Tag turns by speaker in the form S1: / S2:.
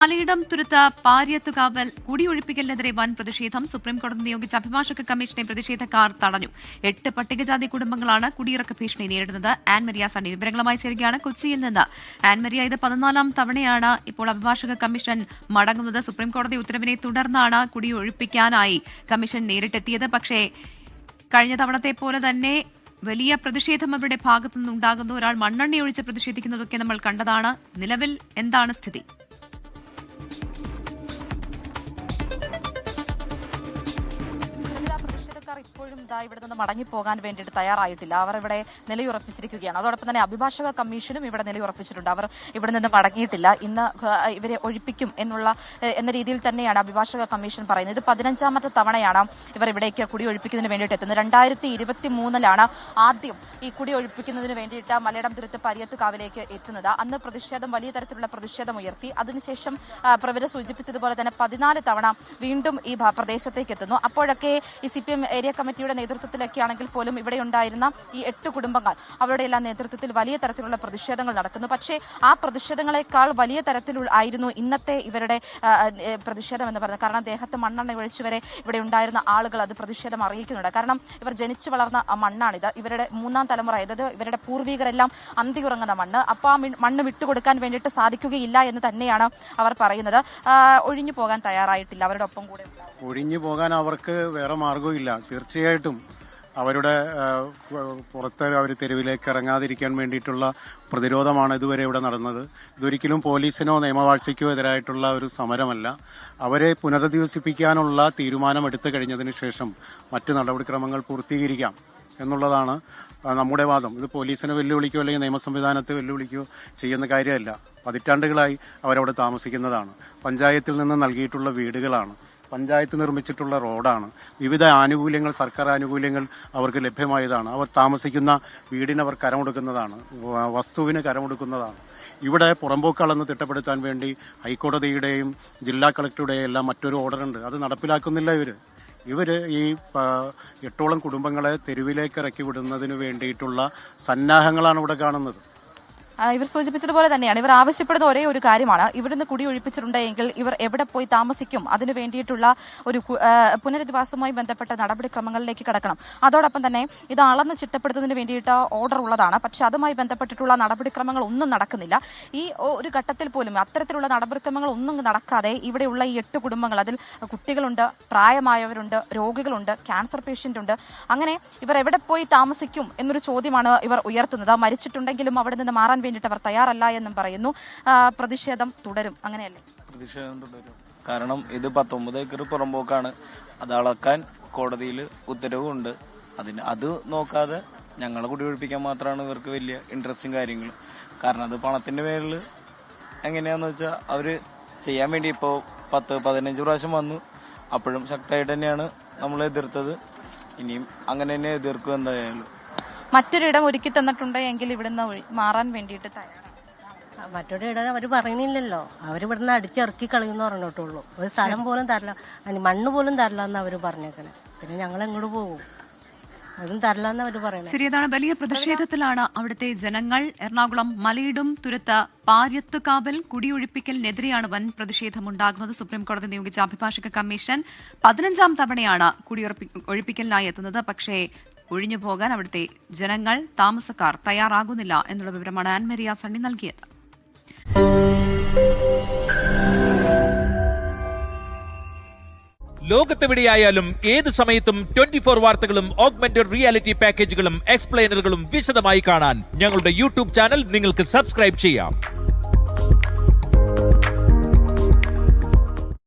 S1: മലയിടം തുരുത്ത് പാര്യത്തുകാവൽ കുടിയൊഴിപ്പിക്കലിനെതിരെ വൻ പ്രതിഷേധം. സുപ്രീംകോടതി നിയോഗിച്ച അഭിഭാഷക കമ്മീഷനെ പ്രതിഷേധക്കാർ തടഞ്ഞു. 8 പട്ടികജാതി കുടുംബങ്ങളാണ് കുടിയിറക്ക ഭീഷണി നേരിടുന്നത്. ആൻ മരിയ സണ്ണി വിവരങ്ങളുമായി ചേരുകയാണ് കൊച്ചിയിൽ നിന്ന്. ആൻ മരിയ, ഇത് 14ാം തവണയാണ് ഇപ്പോൾ അഭിഭാഷക കമ്മീഷൻ മടങ്ങുന്നത്. സുപ്രീംകോടതി ഉത്തരവിനെ തുടർന്നാണ് കുടിയൊഴിപ്പിക്കാനായി കമ്മീഷൻ നേരിട്ടെത്തിയത്. പക്ഷേ കഴിഞ്ഞ തവണത്തെ പോലെ തന്നെ വലിയ പ്രതിഷേധം അവരുടെ ഭാഗത്തുനിന്നുണ്ടാകുന്നു. ഒരാൾ മണ്ണെണ്ണ ഒഴിച്ച് പ്രതിഷേധിക്കുന്നതൊക്കെ നമ്മൾ കണ്ടതാണ്. നിലവിൽ എന്താണ് സ്ഥിതി?
S2: ഇപ്പോഴും ഇവിടെ നിന്ന് മടങ്ങിപ്പോകാൻ വേണ്ടിയിട്ട് തയ്യാറായിട്ടില്ല. അവർ ഇവിടെ നിലയുറപ്പിച്ചിരിക്കുകയാണ്. അതോടൊപ്പം തന്നെ അഭിഭാഷക കമ്മീഷനും ഇവിടെ നിലയുറപ്പിച്ചിട്ടുണ്ട്. അവർ ഇവിടെ നിന്ന് മടങ്ങിയിട്ടില്ല. ഇന്ന് ഇവരെ ഒഴിപ്പിക്കും എന്ന രീതിയിൽ തന്നെയാണ് അഭിഭാഷക കമ്മീഷൻ പറയുന്നത്. ഇത് 15ാമത്തെ തവണയാണ് ഇവർ ഇവിടേക്ക് കുടി ഒഴിപ്പിക്കുന്നതിന് വേണ്ടിയിട്ട് എത്തുന്നത്. 2023 ആദ്യം ഈ കുടി ഒഴിപ്പിക്കുന്നതിന് വേണ്ടിയിട്ട് മലയിടം തുരുത്ത് പാര്യത്തുകാവിലേക്ക് എത്തുന്നത്. അന്ന് പ്രതിഷേധം, വലിയ തരത്തിലുള്ള പ്രതിഷേധം ഉയർത്തി. അതിനുശേഷം പ്രവര സൂചിപ്പിച്ചതുപോലെ തന്നെ 14 തവണ വീണ്ടും ഈ പ്രദേശത്തേക്ക് എത്തുന്നു. അപ്പോഴൊക്കെ ഈ CPM ഏരിയ കമ്മിറ്റിയുടെ നേതൃത്വത്തിലൊക്കെ ആണെങ്കിൽ പോലും ഇവിടെ ഉണ്ടായിരുന്ന ഈ 8 കുടുംബങ്ങൾ, അവരുടെ എല്ലാം നേതൃത്വത്തിൽ വലിയ തരത്തിലുള്ള പ്രതിഷേധങ്ങൾ നടക്കുന്നു. പക്ഷേ ആ പ്രതിഷേധങ്ങളെക്കാൾ വലിയ തരത്തിലായിരുന്നു ഇന്നത്തെ ഇവരുടെ പ്രതിഷേധം എന്ന് പറയുന്നത്. കാരണം ദേഹത്ത് മണ്ണെണ്ണ ഒഴിച്ചുവരെ ഇവിടെ ഉണ്ടായിരുന്ന ആളുകൾ അത് പ്രതിഷേധം അറിയിക്കുന്നുണ്ട്. കാരണം ഇവർ ജനിച്ചു വളർന്ന മണ്ണാണിത്. ഇവരുടെ 3ാം തലമുറ, അതായത് ഇവരുടെ പൂർവികരെല്ലാം അന്തിയുറങ്ങുന്ന മണ്ണ്. അപ്പോൾ ആ മണ്ണ് വിട്ടുകൊടുക്കാൻ വേണ്ടിയിട്ട് സാധിക്കുകയില്ല എന്ന് തന്നെയാണ് അവർ പറയുന്നത്. ഒഴിഞ്ഞു പോകാൻ തയ്യാറായിട്ടില്ല. അവരുടെ ഒപ്പം കൂടെ
S3: ഒഴിഞ്ഞു പോകാൻ അവർക്ക് വേറെ മാർഗമില്ല. തീർച്ചയായിട്ടും അവരുടെ പുറത്ത് അവർ തെരുവിലേക്ക് ഇറങ്ങാതിരിക്കാൻ വേണ്ടിയിട്ടുള്ള പ്രതിരോധമാണ് ഇതുവരെ ഇവിടെ നടന്നത്. ഇതൊരിക്കലും പോലീസിനോ നിയമവാഴ്ചയ്ക്കോ എതിരായിട്ടുള്ള ഒരു സമരമല്ല. അവരെ പുനരധിവസിപ്പിക്കാനുള്ള തീരുമാനം എടുത്തു കഴിഞ്ഞതിന് ശേഷം മറ്റു നടപടിക്രമങ്ങൾ പൂർത്തീകരിക്കാം എന്നുള്ളതാണ് നമ്മുടെ വാദം. ഇത് പോലീസിനെ വെല്ലുവിളിക്കോ അല്ലെങ്കിൽ നിയമ സംവിധാനത്തെ വെല്ലുവിളിക്കോ ചെയ്യുന്ന കാര്യമല്ല. പതിറ്റാണ്ടുകളായി അവരവിടെ താമസിക്കുന്നതാണ്. പഞ്ചായത്തിൽ നിന്ന് നൽകിയിട്ടുള്ള വീടുകളാണ്, പഞ്ചായത്ത് നിർമ്മിച്ചിട്ടുള്ള റോഡാണ്, വിവിധ ആനുകൂല്യങ്ങൾ, സർക്കാർ ആനുകൂല്യങ്ങൾ അവർക്ക് ലഭ്യമായതാണ്. അവർ താമസിക്കുന്ന വീടിന് അവർ കരം കൊടുക്കുന്നതാണ്, വസ്തുവിന് കരം കൊടുക്കുന്നതാണ്. ഇവിടെ പുറമ്പോക്കാളെന്ന് തിട്ടപ്പെടുത്താൻ വേണ്ടി ഹൈക്കോടതിയുടെയും ജില്ലാ കളക്ടറുടെയും എല്ലാം മറ്റൊരു ഓർഡറുണ്ട്. അത് നടപ്പിലാക്കുന്നില്ല ഇവര് ഈ 8ഓളം കുടുംബങ്ങളെ തെരുവിലേക്ക് ഇറക്കി വിടുന്നതിന് വേണ്ടിയിട്ടുള്ള സന്നാഹങ്ങളാണ് ഇവിടെ കാണുന്നത്.
S2: ഇവർ സൂചിപ്പിച്ചതുപോലെ തന്നെയാണ്. ഇവർ ആവശ്യപ്പെടുന്ന ഒരേ ഒരു കാര്യമാണ്, ഇവിടുന്ന് കുടി ഒഴിപ്പിച്ചിട്ടുണ്ടെങ്കിൽ ഇവർ എവിടെ പോയി താമസിക്കും, അതിനു വേണ്ടിയിട്ടുള്ള ഒരു പുനരധിവാസവുമായി ബന്ധപ്പെട്ട നടപടിക്രമങ്ങളിലേക്ക് കടക്കണം. അതോടൊപ്പം തന്നെ ഇത് അളന്ന് ചിട്ടപ്പെടുത്തുന്നതിന് വേണ്ടിയിട്ട് ഓർഡർ ഉള്ളതാണ്. പക്ഷെ അതുമായി ബന്ധപ്പെട്ടിട്ടുള്ള നടപടിക്രമങ്ങൾ ഒന്നും നടക്കുന്നില്ല. ഈ ഒരു ഘട്ടത്തിൽ പോലും അത്തരത്തിലുള്ള നടപടിക്രമങ്ങൾ ഒന്നും നടക്കാതെ ഇവിടെയുള്ള ഈ 8 കുടുംബങ്ങൾ, അതിൽ കുട്ടികളുണ്ട്, പ്രായമായവരുണ്ട്, രോഗികളുണ്ട്, ക്യാൻസർ പേഷ്യന്റ് ഉണ്ട്. അങ്ങനെ ഇവർ എവിടെ പോയി താമസിക്കും എന്നൊരു ചോദ്യമാണ് ഇവർ ഉയർത്തുന്നത്. മരിച്ചിട്ടുണ്ടെങ്കിലും അവിടെ നിന്ന് മാറാൻ വേണ്ടിയിട്ട് അവർ തയ്യാറല്ല എന്നും പറയുന്നു. പ്രതിഷേധം തുടരും. അങ്ങനെയല്ലേ?
S4: പ്രതിഷേധം തുടരും. കാരണം ഇത് 19 ഏക്കർ പുറമ്പോക്കാണ്. അത് അളക്കാൻ കോടതിയിൽ ഉത്തരവുണ്ട്. അത് നോക്കാതെ ഞങ്ങളെ കുടിയൊഴിപ്പിക്കാൻ മാത്രമാണ് ഇവർക്ക് വലിയ ഇൻട്രസ്റ്റും കാര്യങ്ങളും. കാരണം അത് പണത്തിന്റെ പേരിൽ എങ്ങനെയാന്ന് വെച്ചാൽ അവര് ചെയ്യാൻ വേണ്ടി ഇപ്പോൾ 10-15 പ്രാവശ്യം വന്നു. അപ്പോഴും ശക്തമായിട്ട് തന്നെയാണ് നമ്മൾ എതിർത്തത്. ഇനിയും അങ്ങനെ തന്നെ എതിർക്കും എന്തായാലും.
S2: മറ്റൊരിടം ഒരുക്കി തന്നിട്ടുണ്ടെങ്കിൽ ഇവിടുന്ന് മാറാൻ വേണ്ടിയിട്ട് തയ്യാറാണ്.
S5: മറ്റൊരിടം അവർ പറയുന്നില്ലല്ലോ. അവരിവിടുന്ന് അടിച്ചിറക്കി കളയുമെന്ന് പറഞ്ഞിട്ടുള്ളൂ. ഒരു സ്ഥലം പോലും തരില്ല, മണ്ണ് പോലും തരില്ല എന്ന് അവർ പറഞ്ഞേക്കണേ. പിന്നെ ഞങ്ങൾ എങ്ങോട്ട് പോകും? അതും തരില്ല എന്ന് അവർ പറയുന്നത്.
S1: ശരി, അതാണ് വലിയ പ്രതിഷേധത്തിലാണ് അവിടുത്തെ ജനങ്ങൾ. എറണാകുളം മലയിടം തുരുത്ത് പാര്യത്തുകാവൽ കുടിയൊഴിപ്പിക്കലിനെതിരെയാണ് വൻ പ്രതിഷേധമുണ്ടാകുന്നത്. സുപ്രീംകോടതി നിയോഗിച്ച അഭിഭാഷക കമ്മീഷൻ 15ാം തവണയാണ് ഒഴിപ്പിക്കലിനായി എത്തുന്നത്. പക്ഷേ ഒഴിഞ്ഞു പോകാൻ അവിടുത്തെ ജനങ്ങൾ, താമസക്കാർ തയ്യാറാകുന്നില്ല എന്നുള്ള വിവരമാണ് ആൻ മരിയ സണ്ണി നൽകിയത്.
S6: ലോകത്തെവിടെയായാലും ഏത് സമയത്തും 24 വാർത്തകളും ഓഗ്മെന്റഡ് റിയാലിറ്റി പാക്കേജുകളും എക്സ്പ്ലെയിനറുകളും വിശദമായി കാണാൻ ഞങ്ങളുടെ യൂട്യൂബ് ചാനൽ നിങ്ങൾക്ക് സബ്സ്ക്രൈബ് ചെയ്യാം.